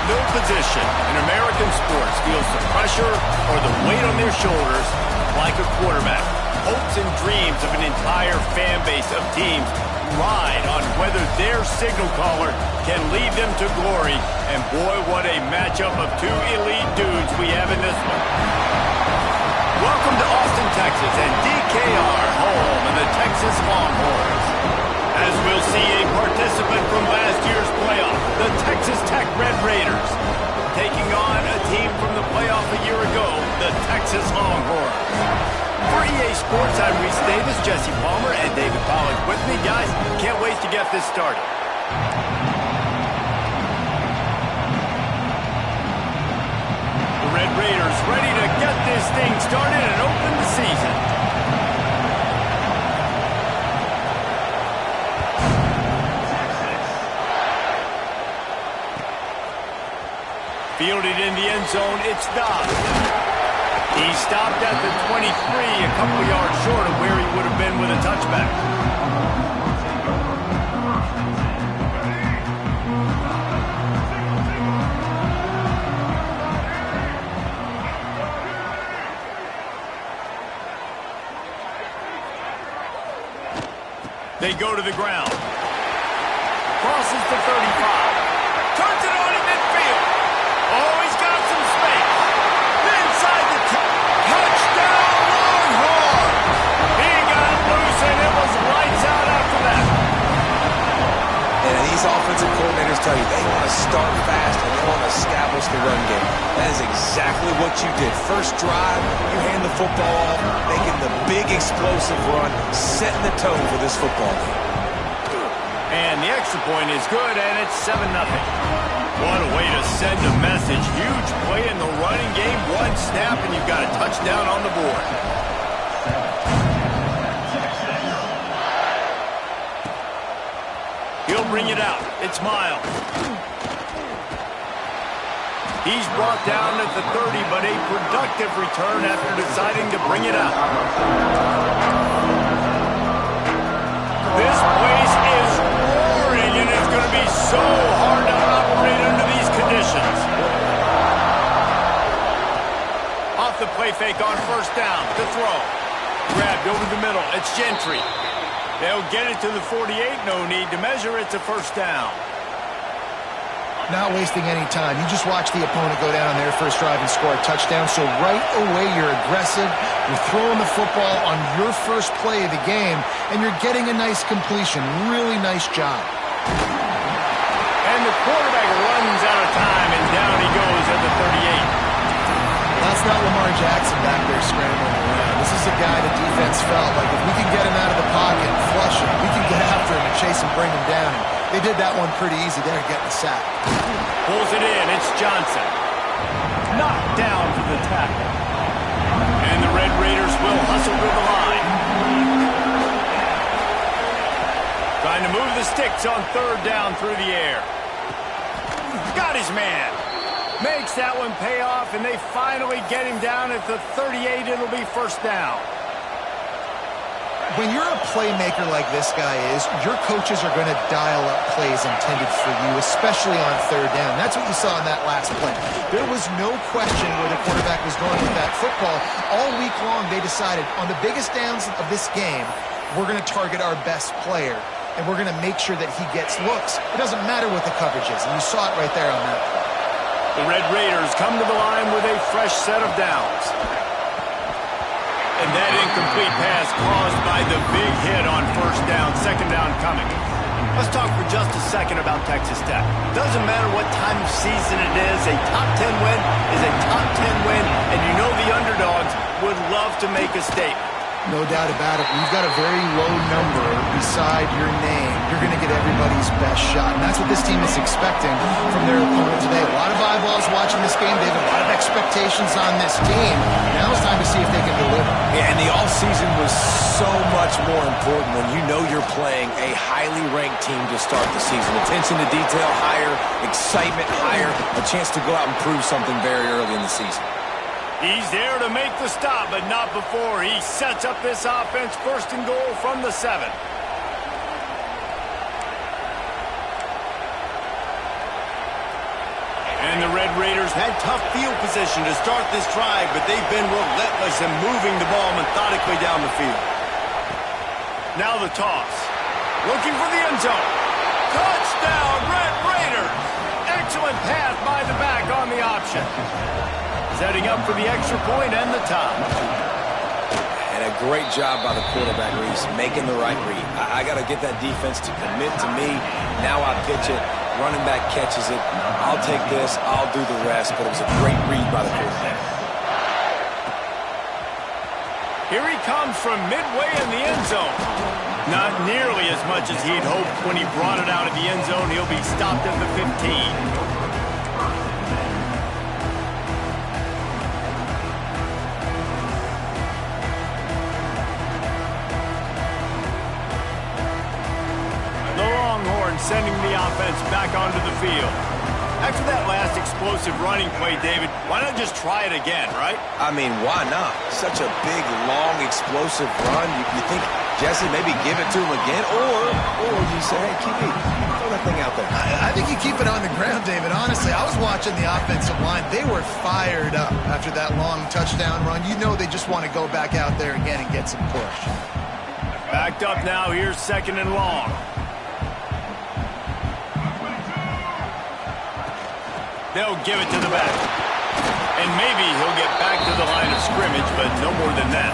No position in American sports feels the pressure or the weight on their shoulders like a quarterback. Hopes and dreams of an entire fan base of teams ride on whether their signal caller can lead them to glory. And boy, what a matchup of two elite dudes we have in this one. Welcome to Austin, Texas, and DKR, home of the Texas Longhorns. As we'll see, a participant from last year's playoff, the Texas Tech Red Raiders, taking on a team from the playoff a year ago, the Texas Longhorns. For EA Sports, I'm Reese Davis, Jesse Palmer, and David Pollack with me. Guys, can't wait to get this started. The Red Raiders ready to get this thing started and open the season. Fielded in the end zone, it's Dobbs. He stopped at the 23, a couple yards short of where he would have been with a touchback. They go to the ground. Crosses the 35. Turns it on in midfield. Oh, he's got some space. Inside the touchdown, Longhorns. He got loose, and it was lights out after that. And these offensive coordinators tell you they want to start fast and they want to establish the run game. That is exactly what you did. First drive, you hand the football off, making the big explosive run, setting the tone for this football game. And the extra point is good, and it's 7-0. What a way to send a message. Huge play in the running game. One snap, and you've got a touchdown on the board. He'll bring it out. It's Miles. He's brought down at the 30, but a productive return after deciding to bring it out. This place is roaring, and it's going to be so hard to operate under these conditions. Off the play fake on first down. The throw. Grabbed over the middle. It's Gentry. They'll get it to the 48. No need to measure. It's a first down. Not wasting any time. You just watch the opponent go down on their first drive and score a touchdown. So right away, you're aggressive. You're throwing the football on your first play of the game, and you're getting a nice completion. Really nice job. And the quarterback runs out of time, and down he goes at the 38. That's not Lamar Jackson back there scrambling around. This is a guy the defense felt like if we can get him out of the pocket and flush him, we can get after him and chase him, bring him down. And they did that one pretty easy there, getting the sack. Pulls it in. It's Johnson. Knocked down for the tackle. And the Red Raiders will hustle to the line. Trying to move the sticks on third down through the air. Got his man. Makes that one pay off, and they finally get him down at the 38. It'll be first down. When you're a playmaker like this guy is, your coaches are going to dial up plays intended for you, especially on third down. That's what you saw in that last play. There was no question where the quarterback was going with that football. All week long, they decided on the biggest downs of this game, we're going to target our best player, and we're going to make sure that he gets looks. It doesn't matter what the coverage is, and you saw it right there on that play. The Red Raiders come to the line with a fresh set of downs. And that incomplete pass caused by the big hit on first down, second down coming. Let's talk for just a second about Texas Tech. Doesn't matter what time of season it is, a top 10 win is a top 10 win, and you know the underdogs would love to make a statement. No doubt about it. When you've got a very low number beside your name, you're going to get everybody's best shot. And that's what this team is expecting from their opponent today. A lot of eyeballs watching this game. They have a lot of expectations on this team. Now it's time to see if they can deliver. Yeah, and the offseason was so much more important when you know you're playing a highly ranked team to start the season. Attention to detail higher, excitement higher, a chance to go out and prove something very early in the season. He's there to make the stop, but not before. He sets up this offense first and goal from the 7. And the Red Raiders had tough field position to start this drive, but they've been relentless in moving the ball methodically down the field. Now the toss. Looking for the end zone. Touchdown, Red Raiders! Excellent pass by the back on the option. Setting up for the extra point and the top. And a great job by the quarterback, Reese, making the right read. I got to get that defense to commit to me. Now I pitch it. Running back catches it. I'll take this. I'll do the rest. But it was a great read by the quarterback. Here he comes from midway in the end zone. Not nearly as much as he'd hoped when he brought it out of the end zone. He'll be stopped at the 15. Sending the offense back onto the field. After that last explosive running play, David, why not just try it again, right? I mean, why not? Such a big, long, explosive run. You think, Jesse, maybe give it to him again? Or you say, hey, QB, throw that thing out there. I think you keep it on the ground, David. Honestly, I was watching the offensive line. They were fired up after that long touchdown run. You know they just want to go back out there again and get some push. Backed up now. Here's 2nd and long. They'll give it to the back. And maybe he'll get back to the line of scrimmage, but no more than that.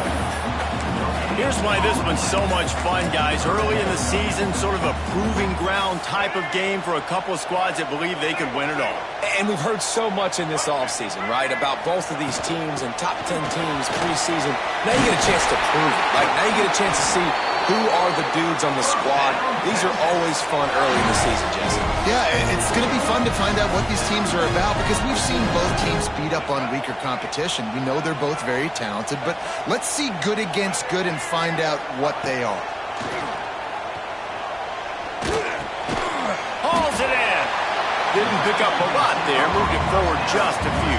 Here's why this one's so much fun, guys. Early in the season, sort of a proving ground type of game for a couple of squads that believe they could win it all. And we've heard so much in this offseason, right, about both of these teams and top 10 teams preseason. Now you get a chance to prove it. Like, now you get a chance to see who are the dudes on the squad. These are always fun early in the season, Jesse. Yeah, it's going to be fun to find out what these teams are about because we've seen both teams beat up on weaker competition. We know they're both very talented, but let's see good against good and find out what they are. Hauls it in. Didn't pick up a lot there. Moved it forward just a few.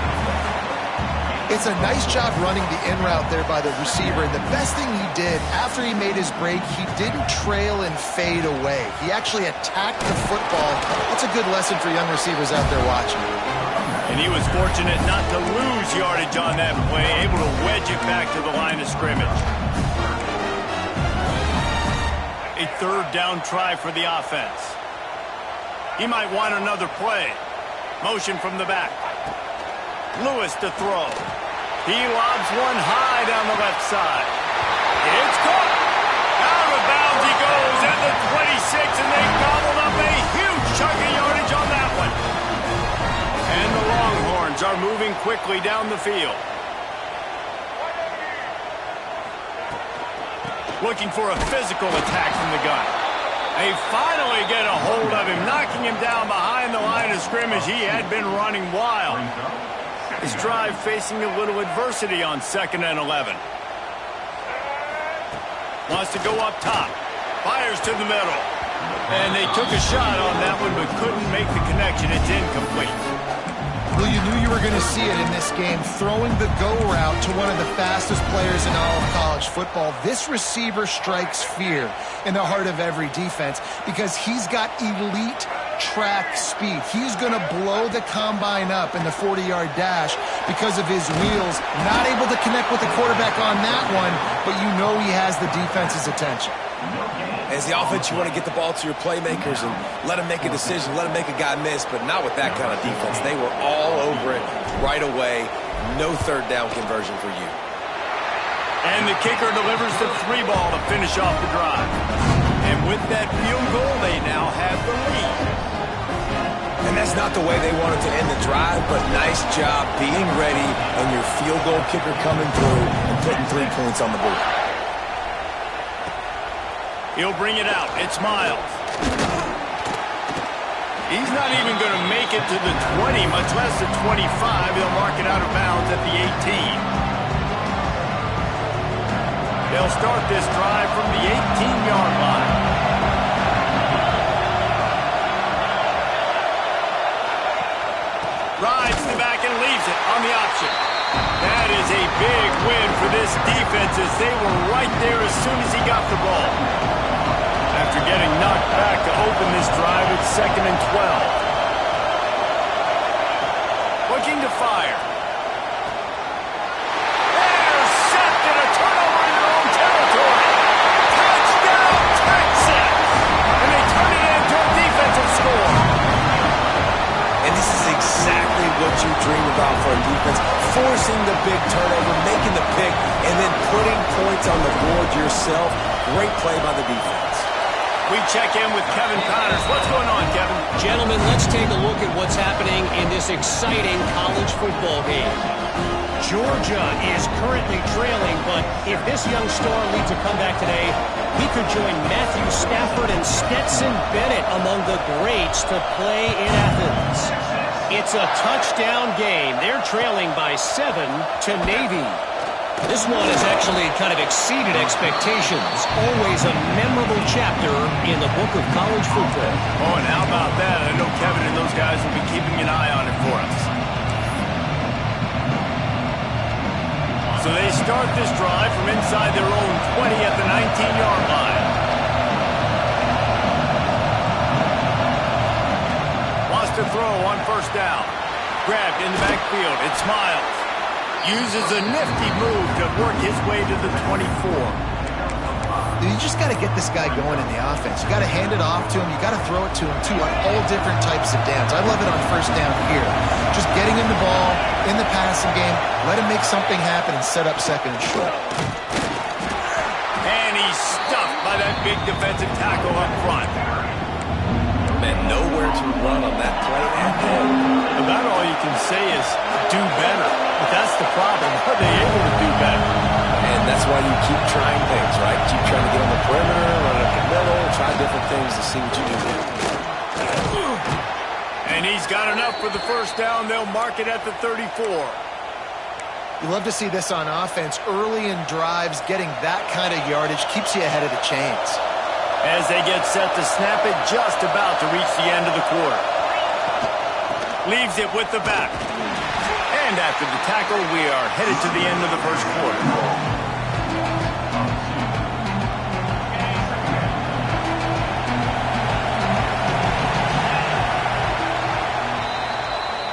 It's a nice job running the in route there by the receiver. And the best thing he did after he made his break, he didn't trail and fade away. He actually attacked the football. That's a good lesson for young receivers out there watching. And he was fortunate not to lose yardage on that play, able to wedge it back to the line of scrimmage. A 3rd down try for the offense. He might want another play. Motion from the back. Lewis to throw. He lobs one high down the left side. It's caught. Out of bounds he goes at the 26, and they gobbled up a huge chunk of yardage on that one. And the Longhorns are moving quickly down the field. Looking for a physical attack from the gun. They finally get a hold of him, knocking him down behind the line of scrimmage. He had been running wild. His drive facing a little adversity on 2nd and 11. Wants to go up top. Fires to the middle. And they took a shot on that one, but couldn't make the connection. It's incomplete. Well, you knew you were going to see it in this game, throwing the go route to one of the fastest players in all of college football. This receiver strikes fear in the heart of every defense because he's got elite track speed. He's going to blow the combine up in the 40-yard dash because of his wheels. Not able to connect with the quarterback on that one, but you know he has the defense's attention. As the offense, you want to get the ball to your playmakers and let them make a decision, let them make a guy miss, but not with that kind of defense. They were all over it right away. No 3rd down conversion for you. And the kicker delivers the 3 ball to finish off the drive. And with that field goal, they now have the lead. And that's not the way they wanted to end the drive, but nice job being ready and your field goal kicker coming through and putting 3 points on the board. He'll bring it out. It's Miles. He's not even going to make it to the 20, much less the 25. They'll mark it out of bounds at the 18. They'll start this drive from the 18-yard line. Rides the back and leaves it on the option. That is a big win for this defense as they were right there as soon as he got the ball. After getting knocked back to open this drive, it's 2nd and 12. fire. Intercepted, a turnover in their own territory. Touchdown, Texas! And they turn it into a defensive score. And this is exactly what you dream about for a defense. Forcing the big turnover, making the pick, and then putting points on the board yourself. Great play by the defense. We check in with Kevin Connors. What's going on, Kevin? Gentlemen, let's take a look at what's happening in this exciting college football game. Georgia is currently trailing, but if this young star leads a comeback today, he could join Matthew Stafford and Stetson Bennett among the greats to play in Athens. It's a touchdown game. They're trailing by 7 to Navy. This one has actually kind of exceeded expectations. Always a memorable chapter in the book of college football. Oh, and how about that? I know Kevin and those guys will be keeping an eye on it for us. So they start this drive from inside their own 20 at the 19-yard line. Wants to throw on first down. Grabbed in the backfield. It's Miles. Uses a nifty move to work his way to the 24. You just got to get this guy going in the offense. You got to hand it off to him. You got to throw it to him, too, on all different types of downs. I love it on first down here. Just getting him the ball in the passing game, let him make something happen and set up second and short. And he's stuffed by that big defensive tackle up front. Man, nowhere to run on that play at all. About all you can say is do better. But that's the problem. Are they able to do better? And that's why you keep trying things, right? Keep trying to get on the perimeter, run it up the middle, try different things to see what you can do. And he's got enough for the first down. They'll mark it at the 34. You love to see this on offense. Early in drives, getting that kind of yardage keeps you ahead of the chains. As they get set to snap it, just about to reach the end of the quarter. Leaves it with the back. And after the tackle, we are headed to the end of the first quarter.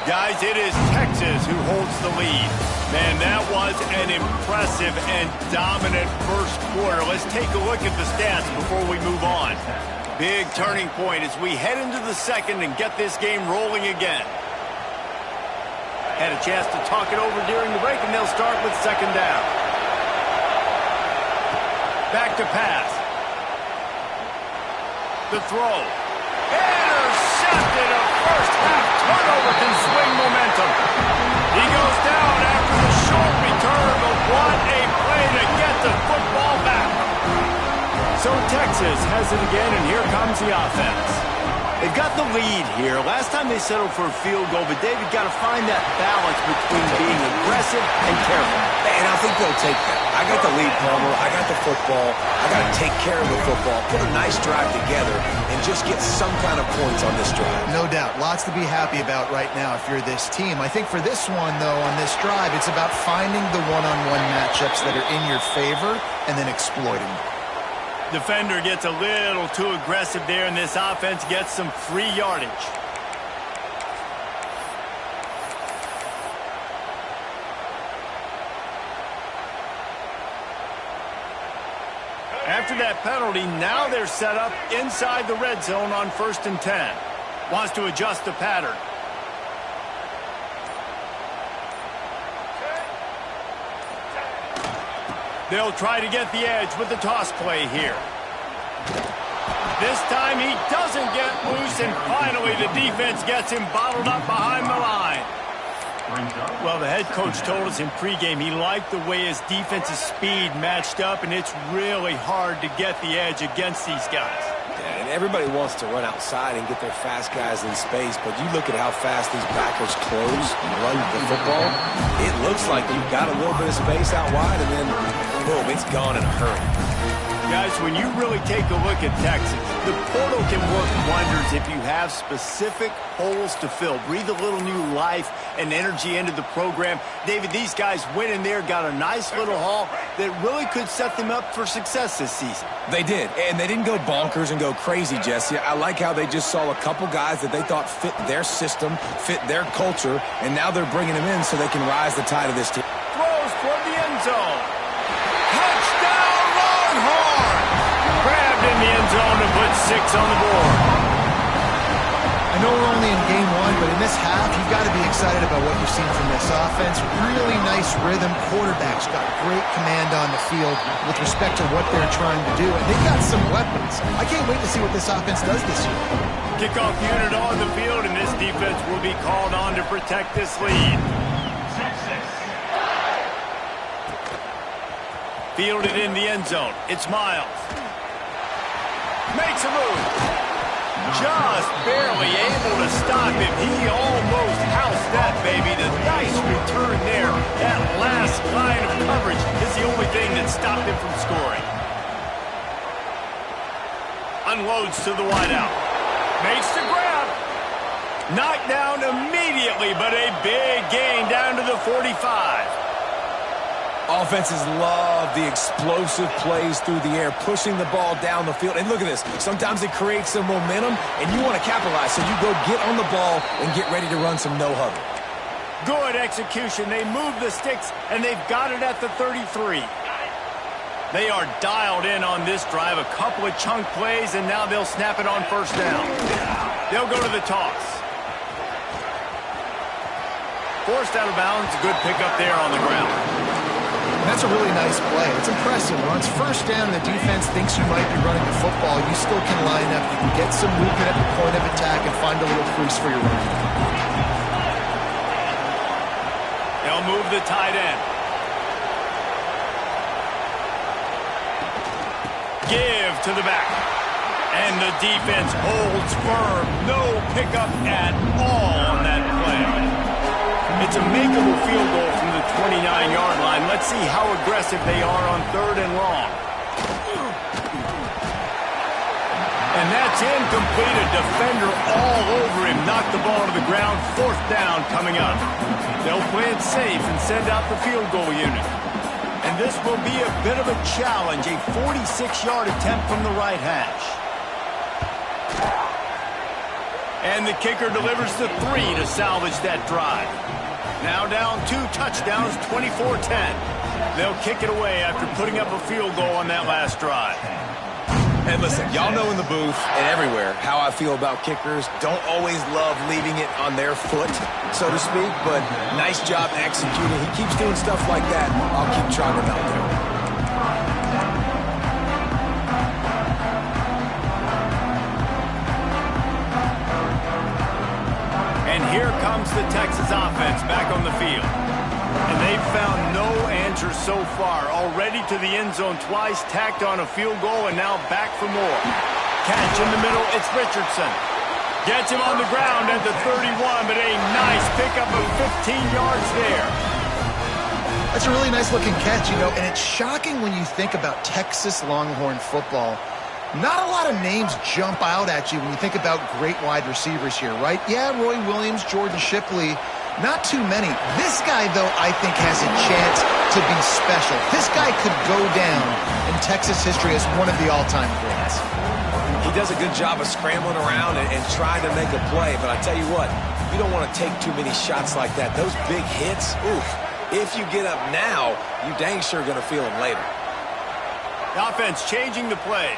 Guys, it is Texas who holds the lead. Man, that was an impressive and dominant first quarter. Let's take a look at the stats before we move on. Big turning point as we head into the second and get this game rolling again. Had a chance to talk it over during the break, and they'll start with second down. Back to pass. The throw. Intercepted. A first half turnover can swing momentum. He goes down after the short return, but what a play to get the football back. So Texas has it again, and here comes the offense. They've got the lead here. Last time they settled for a field goal, but David got to find that balance between being aggressive and careful. And I think they'll take that. I got the lead, Palmer. I got the football. I got to take care of the football, put a nice drive together, and just get some kind of points on this drive. No doubt. Lots to be happy about right now if you're this team. I think for this one, though, on this drive, it's about finding the one-on-one matchups that are in your favor and then exploiting them. Defender gets a little too aggressive there, and this offense gets some free yardage. After that penalty, now they're set up inside the red zone on 1st and 10. Wants to adjust the pattern. They'll try to get the edge with the toss play here. This time he doesn't get loose, and finally the defense gets him bottled up behind the line. Well, the head coach told us in pregame he liked the way his defensive speed matched up, and it's really hard to get the edge against these guys. Yeah, and everybody wants to run outside and get their fast guys in space, but you look at how fast these backers close and run the football. It looks like you've got a little bit of space out wide, and then, boom, it's gone in a hurry. Guys, when you really take a look at Texas, the portal can work wonders if you have specific holes to fill. Breathe a little new life and energy into the program. David, these guys went in there, got a nice little haul that really could set them up for success this season. They did, and they didn't go bonkers and go crazy, Jesse. I like how they just saw a couple guys that they thought fit their system, fit their culture, and now they're bringing them in so they can rise the tide of this team. Throws toward the end zone. Touchdown, Longhorn! Grabbed in the end zone to put 6 on the board. I know we're only in game 1, but in this half, you've got to be excited about what you've seen from this offense. Really nice rhythm. Quarterback's got great command on the field with respect to what they're trying to do. And they've got some weapons. I can't wait to see what this offense does this year. Kickoff unit on the field, and this defense will be called on to protect this lead. Fielded in the end zone. It's Miles. Makes a move. Just barely able to stop him. He almost housed that, baby. The nice return there. That last line of coverage is the only thing that stopped him from scoring. Unloads to the wideout. Makes the grab. Knocked down immediately, but a big gain down to the 45. Offenses love the explosive plays through the air, pushing the ball down the field. And look at this. Sometimes it creates some momentum, and you want to capitalize. So you go get on the ball and get ready to run some no-huddle. Good execution. They move the sticks, and they've got it at the 33. They are dialed in on this drive. A couple of chunk plays, and now they'll snap it on first down. They'll go to the toss. Forced out of bounds. Good pickup there on the ground. That's a really nice play. It's impressive. Once first down, the defense thinks you might be running the football. You still can line up. You can get some movement at the point of attack and find a little crease for your running. They'll move the tight end. Give to the back. And the defense holds firm. No pickup at all on that play. It's a makeable field goal from the 29-yard line. Let's see how aggressive they are on 3rd and long. And that's incomplete. A defender all over him. Knocked the ball to the ground. 4th down coming up. They'll play it safe and send out the field goal unit. And this will be a bit of a challenge. A 46-yard attempt from the right hash. And the kicker delivers the 3 to salvage that drive. Now down 2 touchdowns, 24-10. They'll kick it away after putting up a field goal on that last drive. And listen, y'all know in the booth and everywhere how I feel about kickers. Don't always love leaving it on their foot, so to speak, but nice job executing. He keeps doing stuff like that. I'll keep trying him out there. And here comes the Texas offense back on the field. And they've found no answer so far. Already to the end zone twice, tacked on a field goal, and now back for more. Catch in the middle, it's Richardson. Gets him on the ground at the 31, but a nice pickup of 15 yards there. That's a really nice-looking catch, you know, and it's shocking when you think about Texas Longhorn football. Not a lot of names jump out at you when you think about great wide receivers here, right? Yeah, Roy Williams, Jordan Shipley, not too many. This guy, though, I think has a chance to be special. This guy could go down in Texas history as one of the all-time greats. He does a good job of scrambling around and trying to make a play, but I tell you what, you don't want to take too many shots like that. Those big hits, oof, if you get up now, you dang sure going to feel them later. The offense changing the play.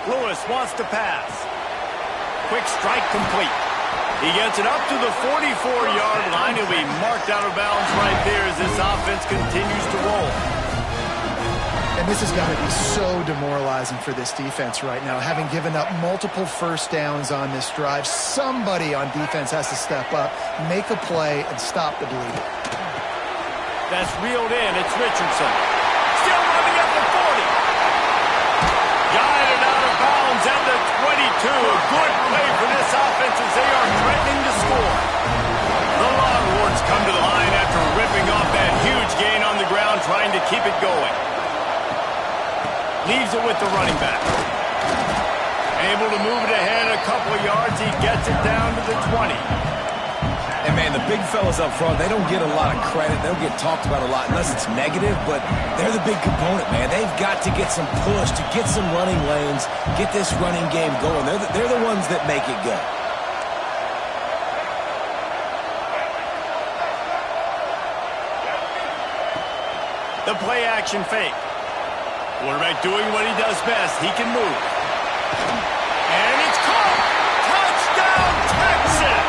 Lewis wants to pass. Quick strike complete. He gets it up to the 44-yard line. He'll be marked out of bounds right there as this offense continues to roll. And this has got to be so demoralizing for this defense right now. Having given up multiple first downs on this drive, somebody on defense has to step up, make a play, and stop the bleeding. That's reeled in. It's Richardson. Still running at the 40. Guided out of bounds at the 22. A good play for this offense as they are threatening to score. The Longhorns come to the line after ripping off that huge gain on the ground, trying to keep it going. Leaves it with the running back. Able to move it ahead a couple of yards. He gets it down to the 20. And, man, the big fellas up front, they don't get a lot of credit. They don't get talked about a lot unless it's negative, but they're the big component, man. They've got to get some push, to get some running lanes, get this running game going. They're the ones that make it go. The play action fake. Quarterback doing what he does best. He can move. And it's caught. Touchdown, Texas!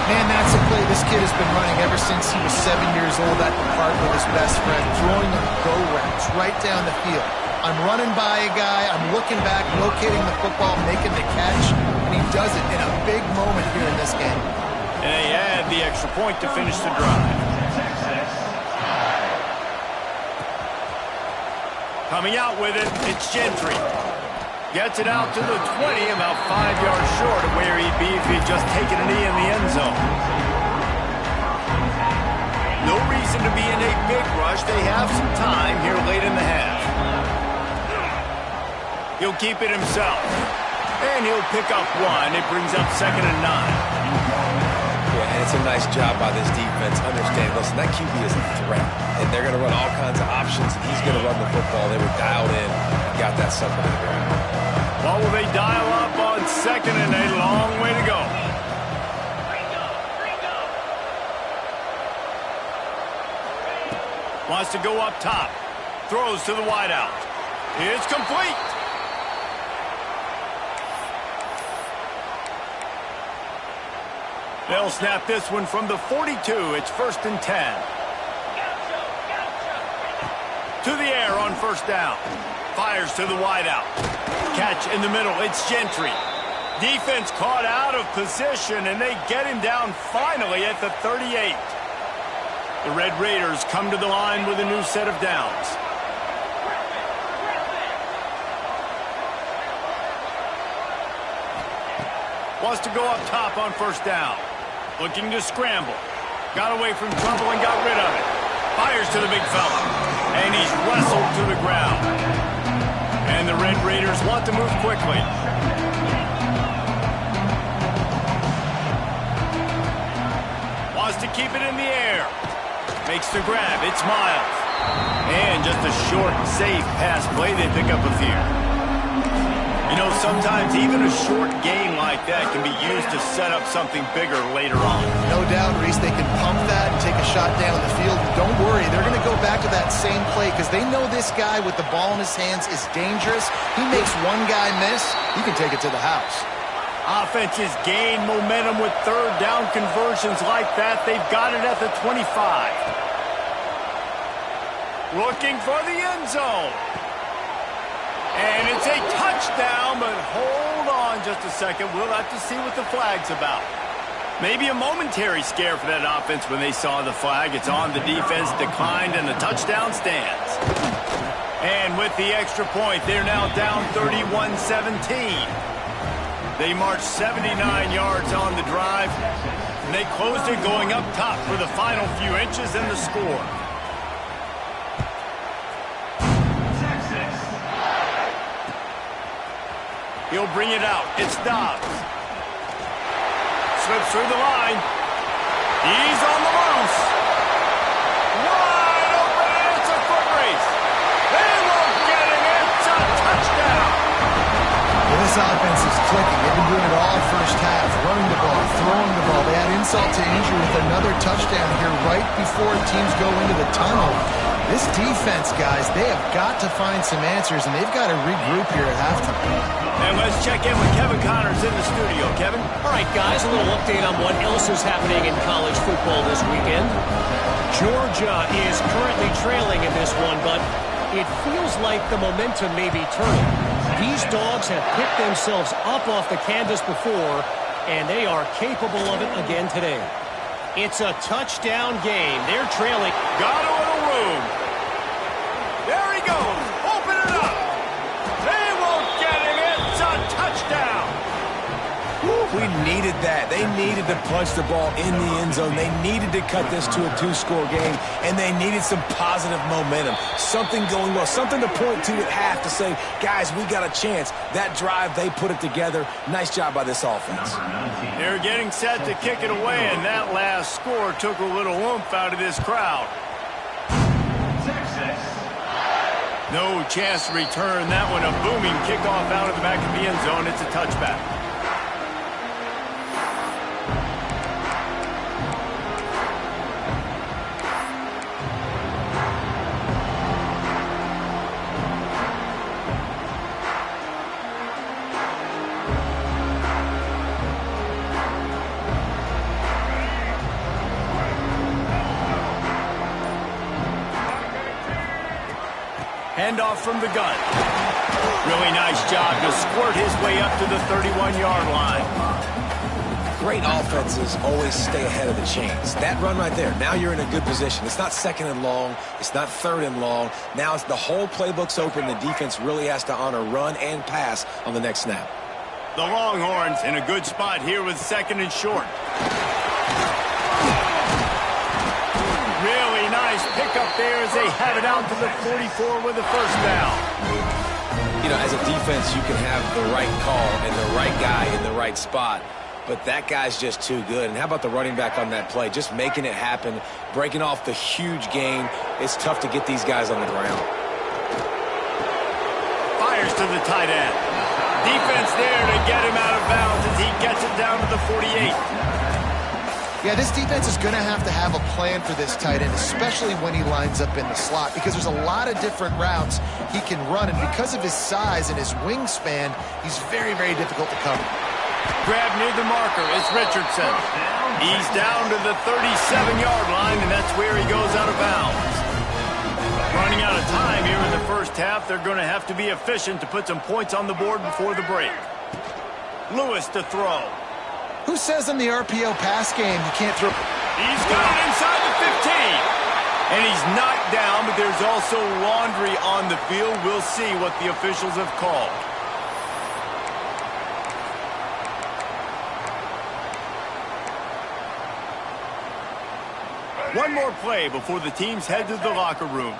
Man, that's a play this kid has been running ever since he was 7 years old at the park with his best friend, throwing them go routes right down the field. I'm running by a guy, I'm looking back, locating the football, making the catch, and he does it in a big moment here in this game. And they add the extra point to finish the drive. Coming out with it, it's Gentry. Gets it out to the 20, about 5 yards short of where he'd be if he'd just taken a knee in the end zone. No reason to be in a big rush. They have some time here late in the half. He'll keep it himself. And he'll pick up one. It brings up 2nd and 9. Yeah, and it's a nice job by this defense. Understand, listen, that QB is a threat. And they're going to run all kinds of options, and he's going to run the football. They were dialed in and got that sucker to the ground. What will they dial up on 2nd and a long way to go? Wants to go up top. Throws to the wideout. It's complete. They'll snap this one from the 42. It's 1st and 10. To the air on 1st down. Fires to the wideout. Catch in the middle. It's Gentry. Defense caught out of position, and they get him down finally at the 38. The Red Raiders come to the line with a new set of downs. Wants to go up top on 1st down. Looking to scramble. Got away from trouble and got rid of it. Fires to the big fella. And he's wrestled to the ground. And the Red Raiders want to move quickly. Wants to keep it in the air. Makes the grab. It's Miles. And just a short, safe pass play. They pick up a few. You know, sometimes even a short game like that can be used to set up something bigger later on. No doubt, Reese, they can pump that and take a shot down the field. Don't worry, they're going to go back to that same play because they know this guy with the ball in his hands is dangerous. He makes one guy miss, you can take it to the house. Offenses gain momentum with 3rd down conversions like that. They've got it at the 25. Looking for the end zone. And it's a touchdown, but hold on just a second. We'll have to see what the flag's about. Maybe a momentary scare for that offense when they saw the flag. It's on the defense, declined, and the touchdown stands. And with the extra point, they're now down 31-17. They marched 79 yards on the drive, and they closed it going up top for the final few inches in the score. He'll bring it out. It's Dobbs. Slips through the line. He's on the loose. Wide open, and it's a foot race. They won't get him. It's a touchdown. Well, this offense is clicking. They've been doing it all first half. Running the ball, throwing the ball. They add insult to injury with another touchdown here right before teams go into the tunnel. This defense, guys, they have got to find some answers, and they've got to regroup here at halftime. And let's check in with Kevin Connors in the studio. Kevin? All right, guys, a little update on what else is happening in college football this weekend. Georgia is currently trailing in this one, but it feels like the momentum may be turning. These dogs have picked themselves up off the canvas before, and they are capable of it again today. It's a touchdown game. They're trailing. Got a little room. There he goes. Open it up. They won't get him. It's a touchdown. Woo. We needed that. They needed to punch the ball in the end zone. They needed to cut this to a 2-score game, and they needed some positive momentum. Something going well, something to point to at half to say, guys, we got a chance. That drive, they put it together. Nice job by this offense. They're getting set to kick it away, and that last score took a little oomph out of this crowd. No chance to return that one. A booming kickoff out of the back of the end zone. It's a touchback. Handoff from the gun. Really nice job to squirt his way up to the 31-yard line. Great offenses always stay ahead of the chains. That run right there, now you're in a good position. It's not second and long. It's not third and long. Now it's the whole playbook's open. The defense really has to honor run and pass on the next snap. The Longhorns in a good spot here with second and short. Really nice pickup there as they have it out to the 44 with a first down. You know, as a defense, you can have the right call and the right guy in the right spot, but that guy's just too good. And how about the running back on that play? Just making it happen, breaking off the huge gain. It's tough to get these guys on the ground. Fires to the tight end. Defense there to get him out of bounds as he gets it down to the 48. Yeah, this defense is going to have a plan for this tight end, especially when he lines up in the slot, because there's a lot of different routes he can run, and because of his size and his wingspan, he's very, very difficult to cover. Grab near the marker. It's Richardson. He's down to the 37-yard line, and that's where he goes out of bounds. Running out of time here in the first half. They're going to have to be efficient to put some points on the board before the break. Lewis to throw. Who says in the RPO pass game you can't throw? He's got it inside the 15. And he's knocked down, but there's also laundry on the field. We'll see what the officials have called. One more play before the teams head to the locker rooms.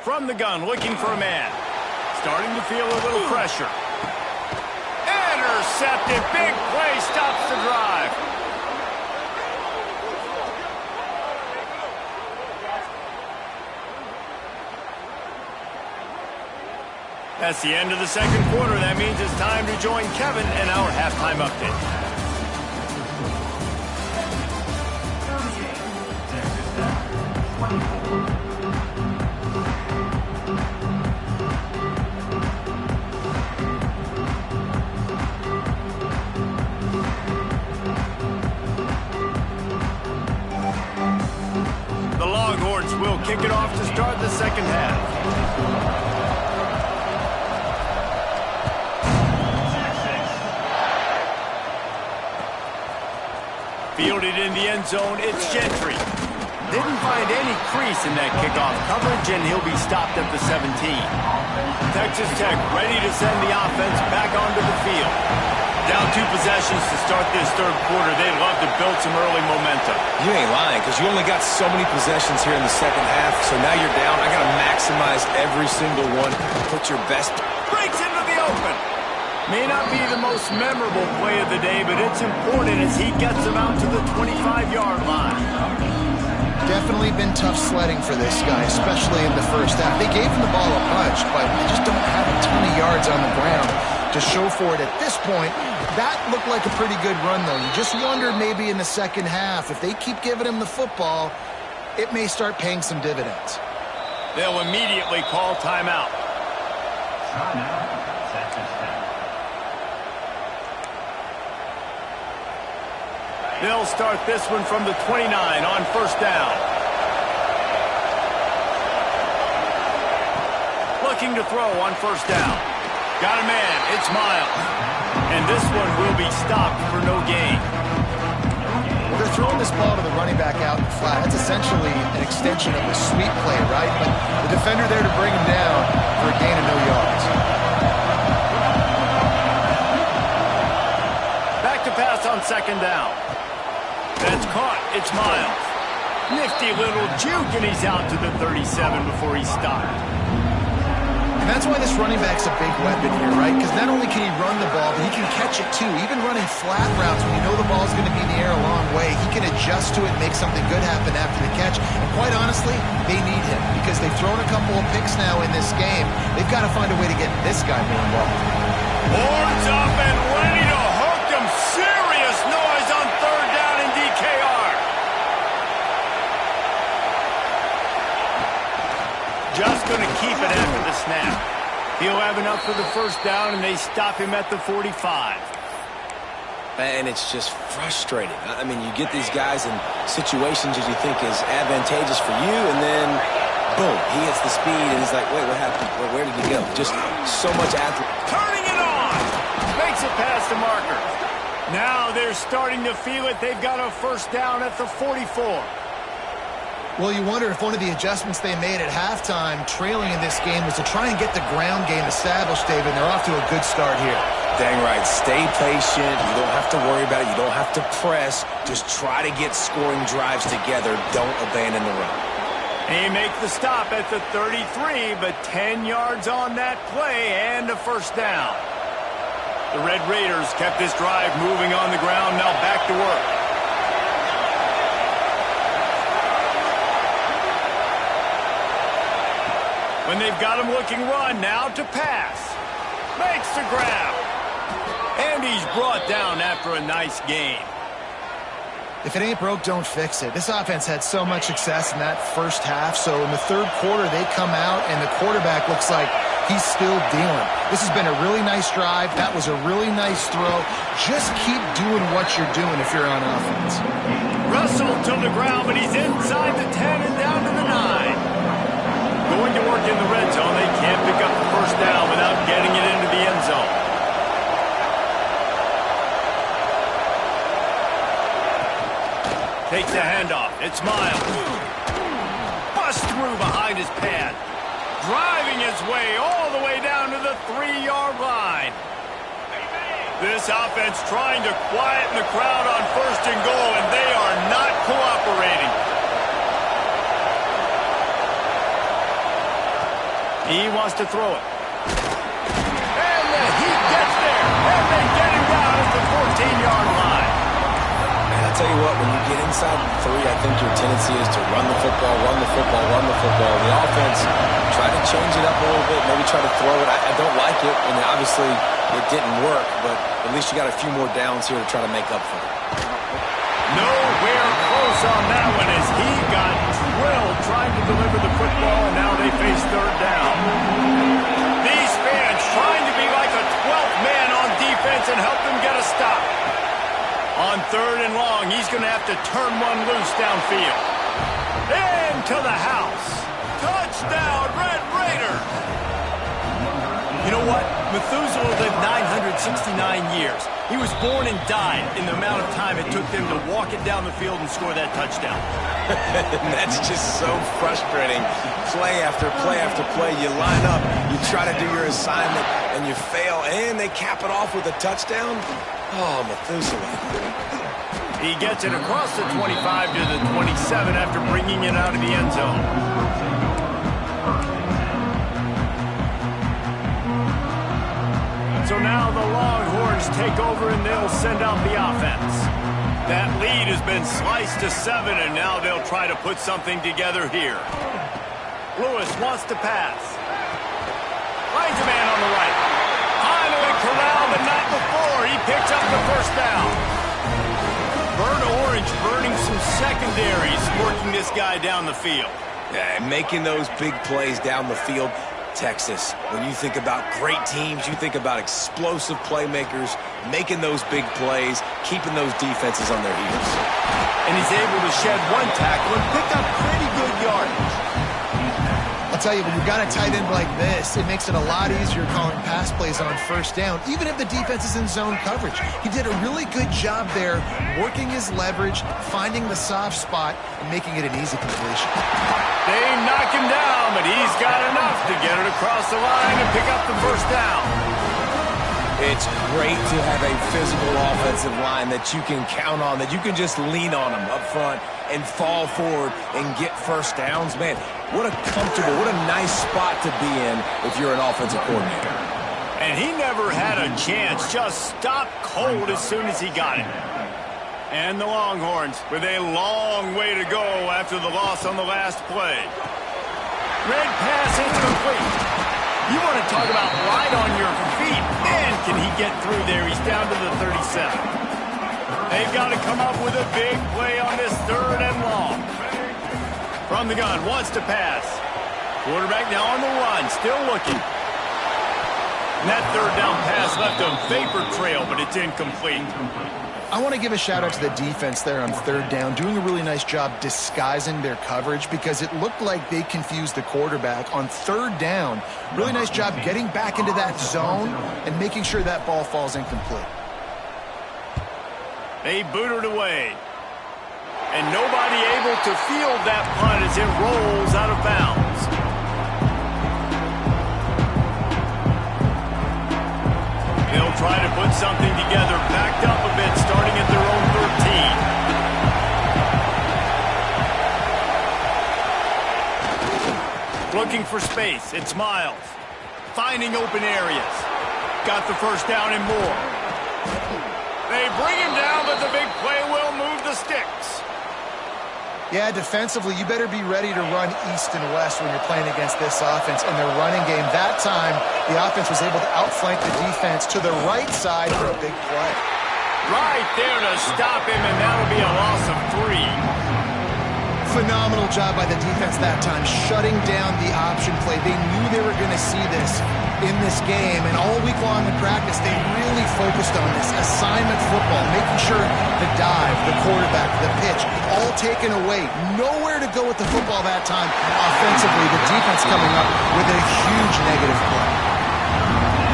From the gun, looking for a man. Starting to feel a little pressure. Intercepted. Big play. Stops the drive. That's the end of the second quarter. That means it's time to join Kevin in our halftime update. Will kick it off to start the second half. Fielded in the end zone, it's Gentry. Didn't find any crease in that kickoff coverage, and he'll be stopped at the 17. Texas Tech ready to send the offense back onto the field. Down 2 possessions to start this third quarter. They'd love to build some early momentum. You ain't lying, because you only got so many possessions here in the second half, so now you're down. I got to maximize every single one. Put your best. Breaks into the open. May not be the most memorable play of the day, but it's important as he gets them out to the 25-yard line. Definitely been tough sledding for this guy, especially in the first half. They gave him the ball a bunch, but they just don't have a ton of yards on the ground to show for it at this point. That looked like a pretty good run, though. You just wondered maybe in the second half, if they keep giving him the football, it may start paying some dividends. They'll immediately call timeout. They'll start this one from the 29 on first down. Looking to throw on first down. Got a man, it's Miles. And this one will be stopped for no gain. Well, they're throwing this ball to the running back out in the flat. That's essentially an extension of the sweep play, right? But the defender there to bring him down for a gain of no yards. on second down. That's caught. It's Miles. Nifty little juke, and he's out to the 37 before he's stopped. And that's why this running back's a big weapon here, right? Because not only can he run the ball, but he can catch it too. Even running flat routes when you know the ball's going to be in the air a long way, he can adjust to it and make something good happen after the catch. And quite honestly, they need him because they've thrown a couple of picks now in this game. They've got to find a way to get this guy more involved. Horns up and ready to hook him. Serious noise on third down in DKR. Just going to keep it after the snap. He'll have enough for the first down, and they stop him at the 45. And it's just frustrating. I mean, you get these guys in situations that you think is advantageous for you, and then, boom, he hits the speed, and he's like, wait, what happened? Where did he go? Just so much athlete. Turning it on! Makes it past the marker. Now they're starting to feel it. They've got a first down at the 44. Well, you wonder if one of the adjustments they made at halftime, trailing in this game, was to try and get the ground game established, David. They're off to a good start here. Dang right. Stay patient. You don't have to worry about it. You don't have to press. Just try to get scoring drives together. Don't abandon the run. They make the stop at the 33, but 10 yards on that play and a first down. The Red Raiders kept this drive moving on the ground. Now back to work. When they've got him looking run, now to pass. Makes the grab. And he's brought down after a nice gain. If it ain't broke, don't fix it. This offense had so much success in that first half, so in the third quarter, they come out, and the quarterback looks like he's still dealing. This has been a really nice drive. That was a really nice throw. Just keep doing what you're doing if you're on offense. Russell to the ground, but he's inside the 10 and down to the 9. Going to work in the red zone. They can't pick up the first down without getting it into the end zone. Takes the handoff. It's Miles. Bust through behind his pad. Driving his way all the way down to the 3-yard line. This offense trying to quieten the crowd on first and goal, and they are not cooperating. He wants to throw it. And he gets there. And they get him down at the 14-yard line. And I'll tell you what, when you get inside the 3, I think your tendency is to run the football, run the football, run the football. The offense, try to change it up a little bit, maybe try to throw it. I don't like it, and obviously it didn't work, but at least you got a few more downs here to try to make up for it. Nowhere close on that one as he got drilled trying to deliver the football, and now they face third down. These fans trying to be like a 12th man on defense and help them get a stop. On third and long, he's going to have to turn one loose downfield. And to the house. Touchdown, Red Raiders! You know what? Methuselah lived 969 years. He was born and died in the amount of time it took them to walk it down the field and score that touchdown. That's just so frustrating. Play after play after play. You line up, you try to do your assignment, and you fail, and they cap it off with a touchdown? Oh, Methuselah. He gets it across the 25 to the 27 after bringing it out of the end zone. So now the Longhorns take over and they'll send out the offense. That lead has been sliced to 7, and now they'll try to put something together here. Lewis wants to pass. Finds a man on the right. Finally corralled, but not before. He picks up the first down. Burnt Orange burning some secondaries, working this guy down the field. Yeah, making those big plays down the field. Texas, when you think about great teams, you think about explosive playmakers, making those big plays, keeping those defenses on their heels. And he's able to shed one tackle and pick up pretty good yardage. I'll tell you, when you've got a tight end like this, it makes it a lot easier calling pass plays on first down, even if the defense is in zone coverage. He did a really good job there, working his leverage, finding the soft spot, and making it an easy completion. They knock him down, but he's got enough to get it across the line and pick up the first down. It's great to have a physical offensive line that you can count on, that you can just lean on them up front and fall forward and get first downs. Man, what a comfortable, what a nice spot to be in if you're an offensive coordinator. And he never had a chance, just stopped cold as soon as he got it. And the Longhorns with a long way to go after the loss on the last play. Red pass incomplete. You want to talk about light on your feet. Man, can he get through there. He's down to the 37. They've got to come up with a big play on this 3rd and long. From the gun, wants to pass. Quarterback now on the run, still looking. And that 3rd down pass left a vapor trail, but it's incomplete. I want to give a shout out to the defense there on 3rd down, doing a really nice job disguising their coverage because it looked like they confused the quarterback on 3rd down. Really nice job getting back into that zone and making sure that ball falls incomplete. They boot it away. And nobody able to field that punt as it rolls out of bounds. They'll try to put something together, backed up a bit, starting at their own 13. Looking for space. It's Miles. Finding open areas. Got the first down and more. They bring him down, but the big play will move the sticks. Yeah, defensively, you better be ready to run east and west when you're playing against this offense and their running game. That time, the offense was able to outflank the defense to the right side for a big play. Right there to stop him, and that'll be a loss of 3. Phenomenal job by the defense that time, shutting down the option play. They knew they were going to see this in this game, and all week long in practice, they really focused on this assignment football, making sure the dive, the quarterback, the pitch, all taken away. Nowhere to go with the football that time. Offensively, the defense coming up with a huge negative play.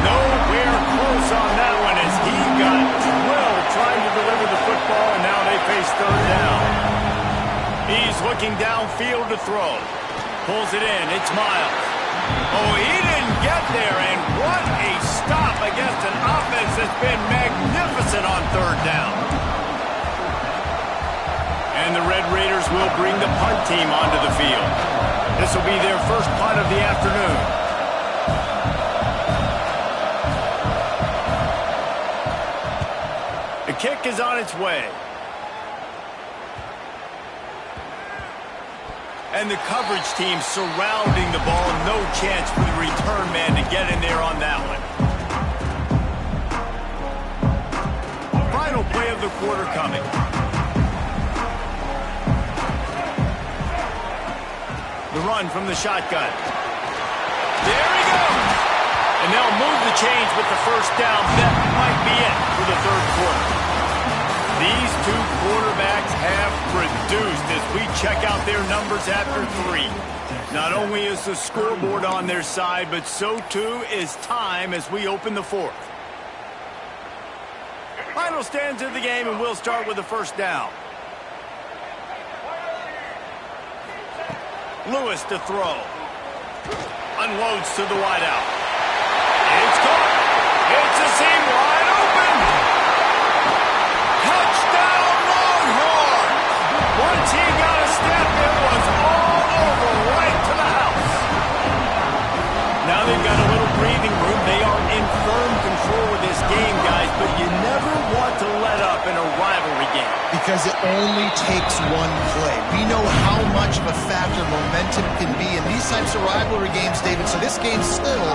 Nowhere close on that one as he got drilled trying to deliver the football, and now they face 3rd down. He's looking downfield to throw. Pulls it in. It's Miles. Oh, he didn't get there, and what a stop against an offense that's been magnificent on 3rd down. And the Red Raiders will bring the punt team onto the field. This will be their first punt of the afternoon. The kick is on its way. And the coverage team surrounding the ball. No chance for the return man to get in there on that one. Final play of the quarter coming. The run from the shotgun. There he goes. And they'll move the chains with the first down. That might be it for the 3rd quarter. These two quarterbacks have produced as we check out their numbers after 3. Not only is the scoreboard on their side, but so too is time as we open the 4th. Final stands of the game, and we'll start with the first down. Lewis to throw. Unloads to the wideout. It's caught. It's a seam wide open. Touchdown Longhorns! Once he got a step, it was all over right to the house. Now they've got a little breathing room. They are in firm control of this game, guys, but you never want to let up in a rivalry game. Because it only takes one play. We know how much of a factor momentum can be in these types of rivalry games, David, so this game's still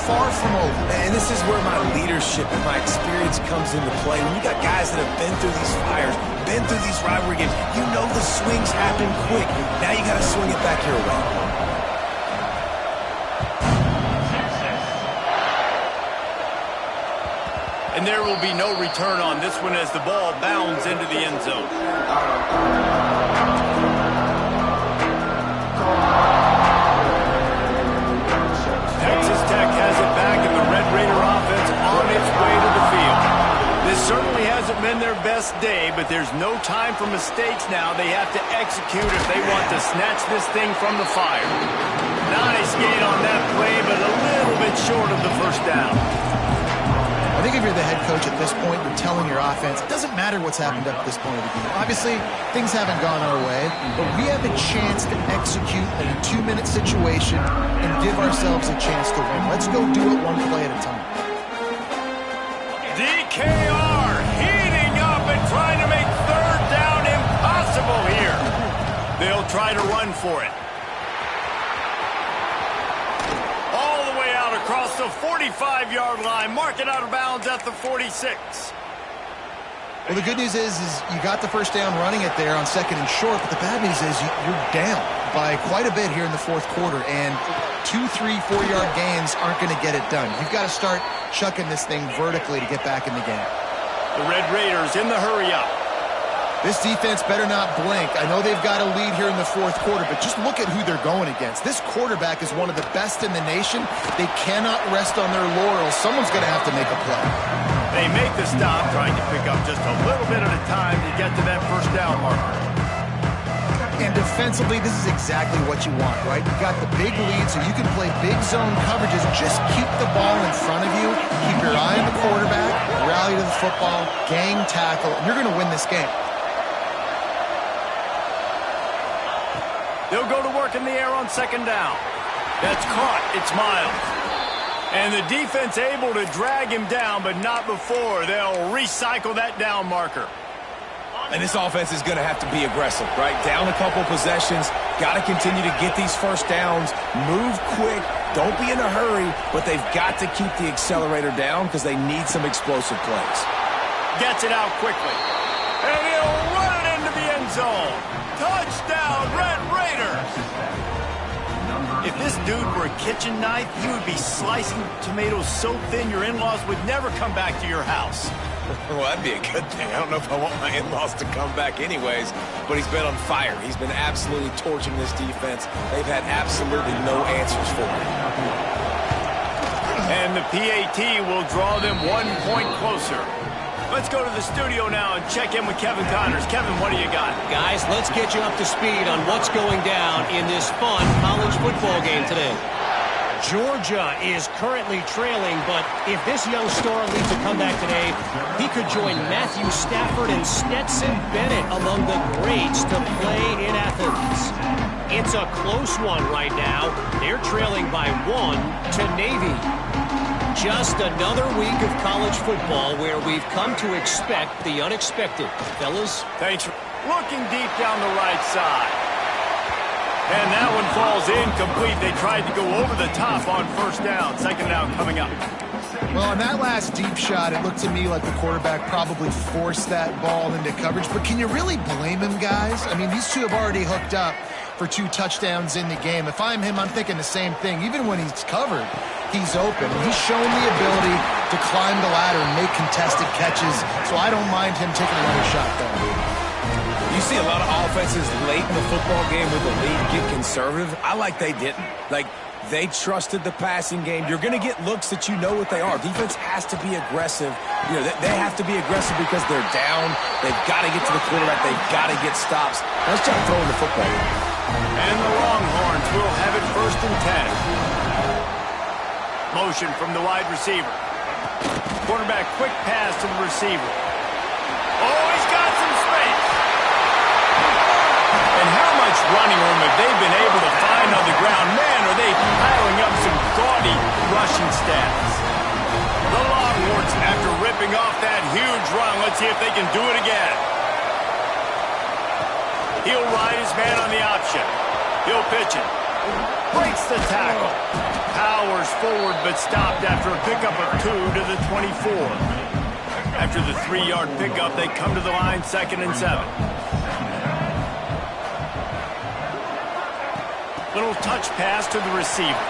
far from over. And this is where my leadership and my experience comes into play. When you got guys that have been through these fires, been through these rivalry games, you know the swings happen quick. Now you got to swing it back your way. And there will be no return on this one as the ball bounds into the end zone. Texas Tech has it back, and the Red Raider offense on its way to the field. This certainly hasn't been their best day, but there's no time for mistakes now. They have to execute if they want to snatch this thing from the fire. Nice gain on that play, but a little bit short of the first down. think if you're the head coach at this point, you're telling your offense, it doesn't matter what's happened up to this point of the game. Obviously, things haven't gone our way, but we have a chance to execute in a 2-minute situation and give ourselves a chance to win. Let's go do it one play at a time. DKR heating up and trying to make third down impossible here. They'll try to run for it. Across the 45-yard line, mark it out of bounds at the 46. Well, the good news is you got the first down running it there on 2nd and short, but the bad news is you're down by quite a bit here in the 4th quarter, and 2, 3, 4-yard gains aren't going to get it done. You've got to start chucking this thing vertically to get back in the game. The Red Raiders in the hurry-up. This defense better not blink. I know they've got a lead here in the 4th quarter, but just look at who they're going against. This quarterback is one of the best in the nation. They cannot rest on their laurels. Someone's going to have to make a play. They make the stop, trying to pick up just a little bit at a time to get to that first down marker. And defensively, this is exactly what you want, right? You got the big lead, so you can play big zone coverages. Just keep the ball in front of you. Keep your eye on the quarterback, rally to the football, gang tackle, and you're going to win this game. They'll go to work in the air on 2nd down. That's caught. It's Miles. And the defense able to drag him down, but not before. They'll recycle that down marker. And this offense is going to have to be aggressive, right? Down a couple possessions. Got to continue to get these first downs. Move quick. Don't be in a hurry, but they've got to keep the accelerator down because they need some explosive plays. Gets it out quickly. And he'll run it into the end zone. Touchdown, Red Raiders! If this dude were a kitchen knife, he would be slicing tomatoes so thin your in-laws would never come back to your house. Well, that'd be a good thing. I don't know if I want my in-laws to come back anyways, but he's been on fire. He's been absolutely torching this defense. They've had absolutely no answers for him. And the PAT will draw them 1 point closer. Let's go to the studio now and check in with Kevin Connors. Kevin, what do you got? Guys, let's get you up to speed on what's going down in this fun college football game today. Georgia is currently trailing, but if this young star leads a comeback today, he could join Matthew Stafford and Stetson Bennett among the greats to play in Athens. It's a close one right now. They're trailing by 1 to Navy. Just another week of college football where we've come to expect the unexpected. Fellas? Thanks for looking deep down the right side. And that one falls incomplete. They tried to go over the top on 1st down. 2nd down coming up. Well, on that last deep shot, it looked to me like the quarterback probably forced that ball into coverage. But can you really blame him, guys? I mean, these two have already hooked up for 2 touchdowns in the game. If I'm him, I'm thinking the same thing. Even when he's covered, he's open. And he's shown the ability to climb the ladder and make contested catches. So I don't mind him taking another shot there. You see a lot of offenses late in the football game with the lead get conservative. I like they didn't. Like, they trusted the passing game. You're going to get looks that you know what they are. Defense has to be aggressive. You know, they have to be aggressive because they're down. They've got to get to the quarterback. They've got to get stops. Let's try throwing the football. And the Longhorns will have it 1st and 10. Motion from the wide receiver. Quarterback quick pass to the receiver. Oh, he's got some space. And how much running room have they been able to find on the ground? Man, are they piling up some gaudy rushing stats. The Longhorns, after ripping off that huge run, let's see if they can do it again. He'll ride his man on the option. He'll pitch it. Breaks the tackle. Powers forward, but stopped after a pickup of 2 to the 24. After the 3-yard pickup, they come to the line 2nd and 7. Little touch pass to the receiver.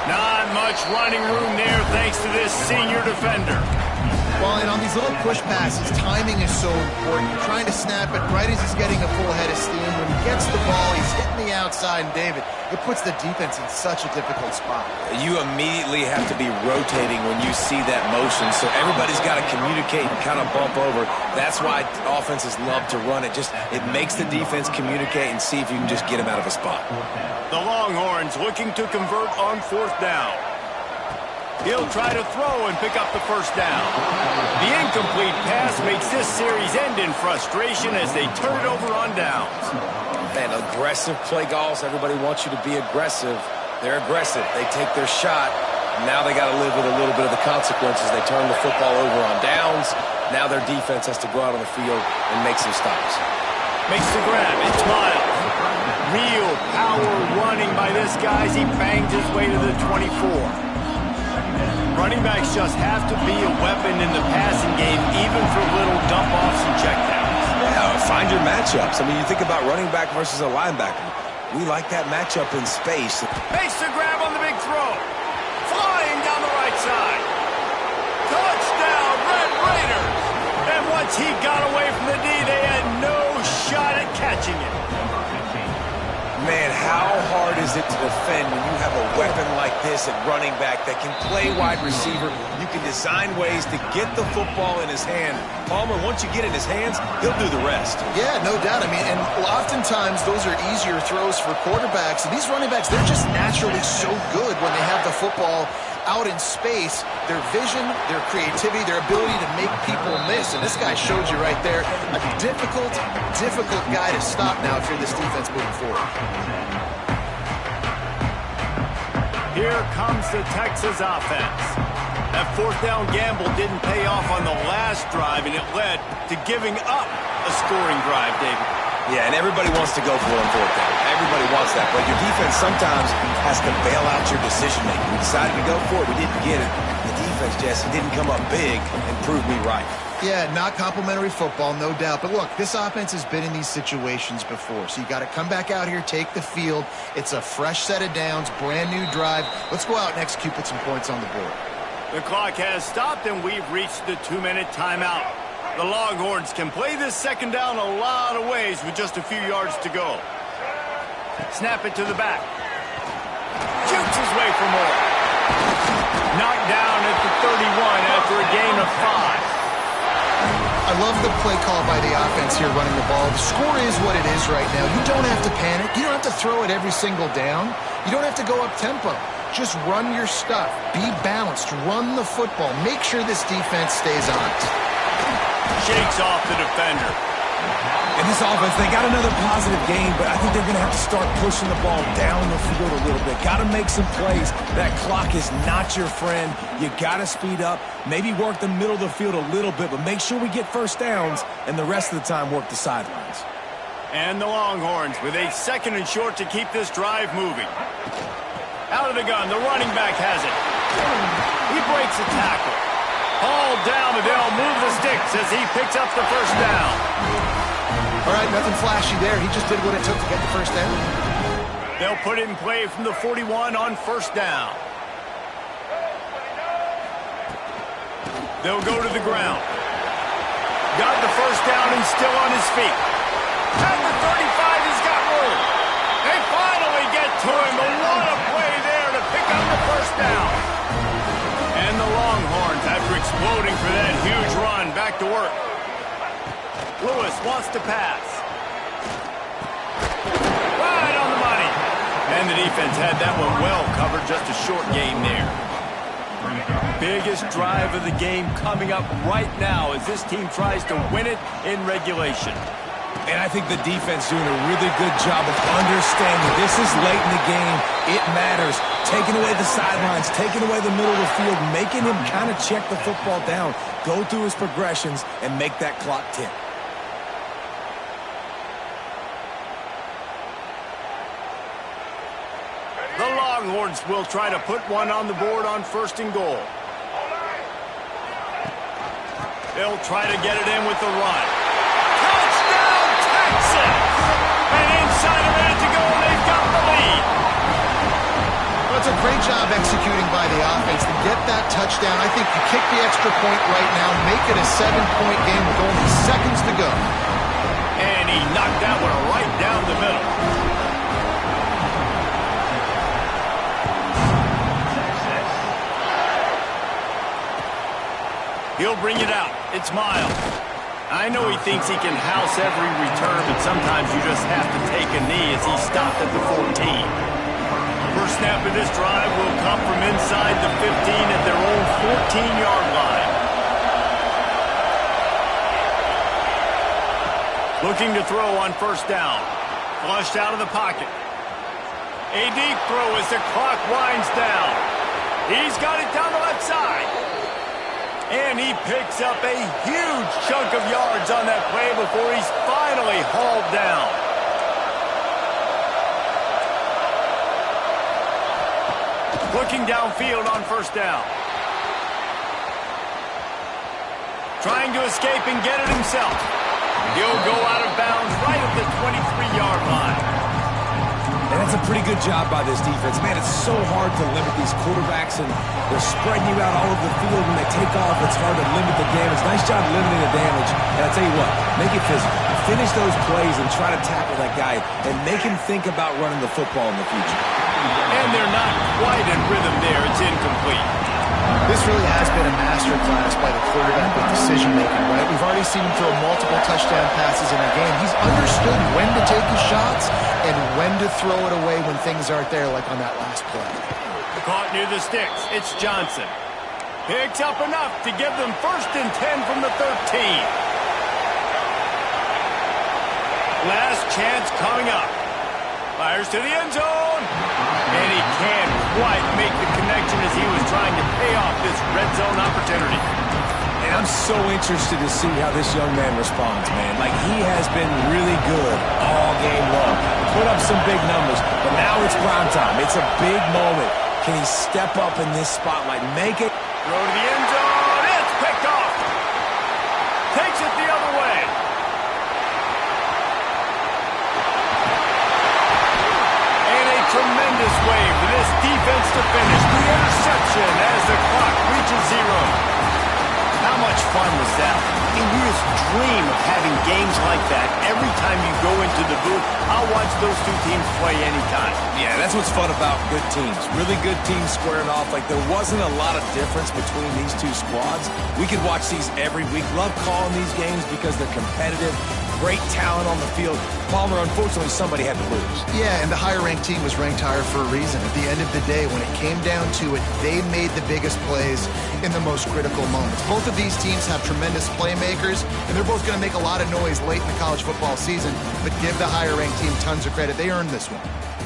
Not much running room there thanks to this senior defender. Well, and on these little push passes, timing is so important. You're trying to snap it right as he's getting a full head of steam. When he gets the ball, he's hitting the outside, and David, it puts the defense in such a difficult spot. You immediately have to be rotating when you see that motion, so everybody's got to communicate and kind of bump over. That's why offenses love to run it. It makes the defense communicate and see if you can just get him out of a spot. The Longhorns looking to convert on 4th down. He'll try to throw and pick up the first down. The incomplete pass makes this series end in frustration as they turn it over on downs. Man, aggressive play calls. Everybody wants you to be aggressive. They're aggressive. They take their shot. Now they got to live with a little bit of the consequences. They turn the football over on downs. Now their defense has to go out on the field and make some stops. Makes the grab. It's Miles. Real power running by this guy as he bangs his way to the 24. Running backs just have to be a weapon in the passing game, even for little dump-offs and checkdowns. Yeah, find your matchups. I mean, you think about running back versus a linebacker. We like that matchup in space. Makes the grab on the big throw. Flying down the right side. Touchdown, Red Raiders. And once he got away from the D, they had no shot at catching it. Man, how hard is it to defend when you have a weapon like this at running back that can play wide receiver? You can design ways to get the football in his hand. Palmer, once you get it in his hands, he'll do the rest. Yeah, no doubt. I mean, and oftentimes those are easier throws for quarterbacks. And these running backs, they're just naturally so good when they have the football out in space. Their vision, their creativity, their ability to make people miss. And this guy showed you right there, a difficult guy to stop now if you're this defense moving forward. Here comes the Texas offense. That fourth down gamble didn't pay off on the last drive, and it led to giving up a scoring drive, David. Yeah, and everybody wants to go for it on fourth down. Everybody wants that, but your defense sometimes has to bail out your decision-making. We decided to go for it. We didn't get it. The defense, Jesse, didn't come up big and prove me right. Yeah, not complimentary football, no doubt. But look, this offense has been in these situations before. So you got to come back out here, take the field. It's a fresh set of downs, brand new drive. Let's go out and execute, put some points on the board. The clock has stopped, and we've reached the 2-minute timeout. The Longhorns can play this second down a lot of ways with just a few yards to go. Snap it to the back. Shoots his way for more. Knocked down at the 31 after a gain of 5. I love the play call by the offense here running the ball. The score is what it is right now. You don't have to panic. You don't have to throw it every single down. You don't have to go up tempo. Just run your stuff. Be balanced. Run the football. Make sure this defense stays honest. Shakes off the defender. In this offense, they got another positive game, but I think they're going to have to start pushing the ball down the field a little bit. Got to make some plays. That clock is not your friend. You got to speed up. Maybe work the middle of the field a little bit, but make sure we get first downs, and the rest of the time work the sidelines. And the Longhorns with a 2nd and short to keep this drive moving. Out of the gun, the running back has it. He breaks a tackle. Hauled down, but they'll move the sticks as he picks up the first down. All right, nothing flashy there. He just did what it took to get the first down. They'll put it in play from the 41 on first down. They'll go to the ground. Got the first down and still on his feet. At the 35, he's got room. They finally get to him, but what a play there to pick up the first down. And the Longhorns, after exploding for that huge run, back to work. Lewis wants to pass. Right on the money. And the defense had that one well covered, just a short game there. Biggest drive of the game coming up right now as this team tries to win it in regulation. And I think the defense doing a really good job of understanding this is late in the game. It matters. Taking away the sidelines, taking away the middle of the field, making him kind of check the football down, go through his progressions, and make that clock tick. The Longhorns will try to put one on the board on 1st and goal. They'll try to get it in with the run. Touchdown, Texas! And inside a minute to go, they've got the lead. Well, it's a great job executing by the offense to get that touchdown. I think you kick the extra point right now, make it a 7-point game with only seconds to go. And he knocked that one right down the middle. He'll bring it out. It's Miles. I know he thinks he can house every return, but sometimes you just have to take a knee as he stopped at the 14. 1st First snap of this drive will come from inside the 15 at their own 14-yard line. Looking to throw on first down. Flushed out of the pocket. A deep throw as the clock winds down. He's got it down the left side. And he picks up a huge chunk of yards on that play before he's finally hauled down. Looking downfield on first down. Trying to escape and get it himself. He'll go out of bounds right at the 23-yard line. And that's a pretty good job by this defense. Man, it's so hard to limit these quarterbacks, and they're spreading you out all over the field. When they take off, it's hard to limit the damage. Nice job limiting the damage. And I'll tell you what, make it physical. Finish those plays and try to tackle that guy and make him think about running the football in the future. And they're not quite in rhythm there. It's incomplete. This really has been a masterclass by the quarterback with decision-making, right? We've already seen him throw multiple touchdown passes in a game. He's understood when to take his shots and when to throw it away when things aren't there, like on that last play. Caught near the sticks. It's Johnson. Picks up enough to give them 1st and 10 from the 13. Last chance coming up. Fires to the end zone. And he can't quite make the connection as he was trying to pay off this red zone opportunity. And I'm so interested to see how this young man responds, man. Like, he has been really good all game long. Put up some big numbers, but now it's prime time. It's a big moment. Can he step up in this spotlight, make it? Throw to the end zone. It's picked off. Takes it the other way. And a tremendous way for this defense to finish the interception as the clock reaches 0. How much fun was that? I mean, we just dream of having games like that every time you go into the booth. I'll watch those two teams play anytime. Yeah, that's what's fun about good teams. Really good teams squaring off. Like, there wasn't a lot of difference between these two squads. We could watch these every week. Love calling these games because they're competitive. Great talent on the field. Palmer, unfortunately, somebody had to lose. Yeah, and the higher-ranked team was ranked higher for a reason. At the end of the day, when it came down to it, they made the biggest plays in the most critical moments. Both of these teams have tremendous playmakers, and they're both going to make a lot of noise late in the college football season, but give the higher-ranked team tons of credit. They earned this one.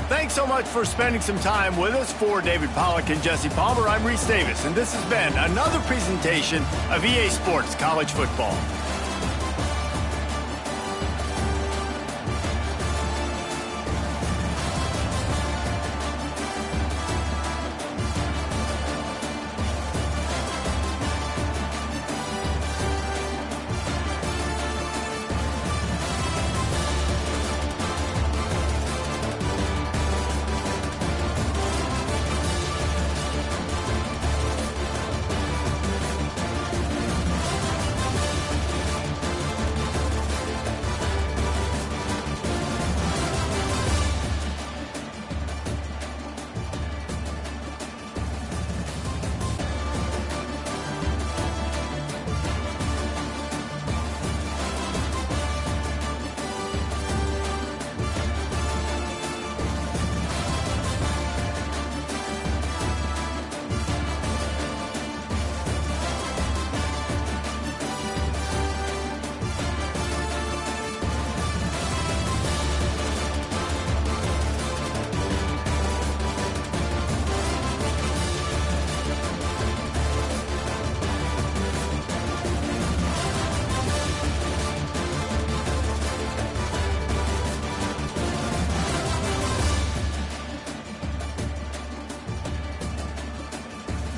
Thanks so much for spending some time with us. For David Pollack and Jesse Palmer, I'm Reese Davis, and this has been another presentation of EA Sports College Football.